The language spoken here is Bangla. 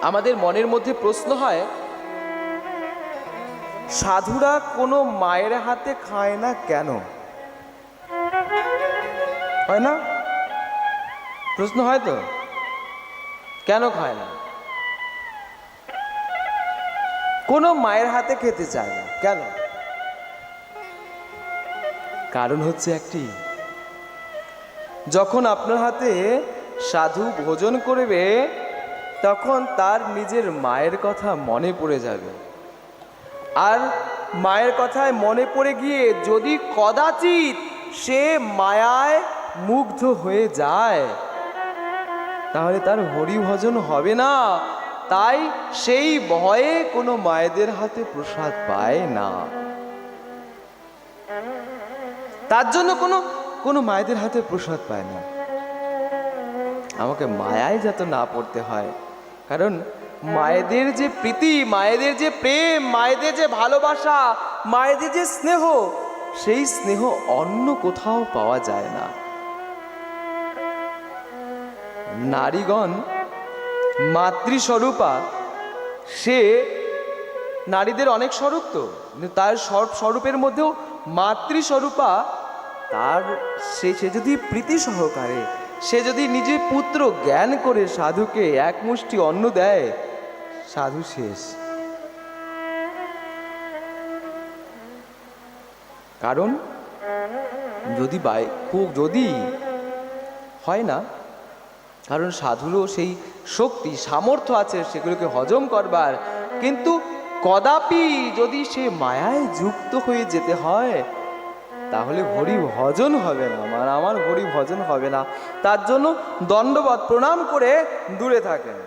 আমাদের মনের মধ্যে প্রশ্ন হয়, সাধুরা কোনো মায়ের হাতে খায় না কেন? হয় না? প্রশ্ন হয় তো, কেন খায় না? কোনো মায়ের হাতে খেতে চায় না কেন? কারণ হচ্ছে একটি, যখন আপনার হাতে সাধু ভোজন করবে তখন তার নিজের মায়ের কথা মনে পড়ে যাবে। আর মায়ের কথায় মনে পড়ে গিয়ে যদি কদাচিৎ সে মায়ায় মুগ্ধ হয়ে যায় তাহলে তার হরি ভজন হবে না। তাই সেই ভয়ে কোনো মায়েদের হাতে প্রসাদ পায় না। তার জন্য কোনো মায়েদের হাতে প্রসাদ পায় না। আমাকে মায়ায় যাতে না পড়তে হয়, কারণ মায়েদের যে প্রীতি, মায়েদের যে প্রেম, মায়েদের যে ভালোবাসা, মায়েদের যে স্নেহ, সেই স্নেহ অন্য কোথাও পাওয়া যায় না। নারীগণ মাতৃস্বরূপা, সে নারীদের অনেক স্বরূপ তো, তার স্বরূপের মধ্যেও মাতৃস্বরূপা, তার সে যদি প্রীতি সহকারে, সে যদি নিজে পুত্র জ্ঞান করে সাধুকে এক মুষ্টি অন্ন দেয়, সাধু শেষ। কারণ যদি হয় না, কারণ সাধুরও সেই শক্তি সামর্থ্য আছে সেগুলোকে হজম করবার, কিন্তু কদাপি যদি সে মায়ায় যুক্ত হয়ে যেতে হয় তাহলে হরি ভজন হবে না, আমার হরি ভজন হবে না। তার জন্য দণ্ডবত প্রণাম করে দূরে থাকেন।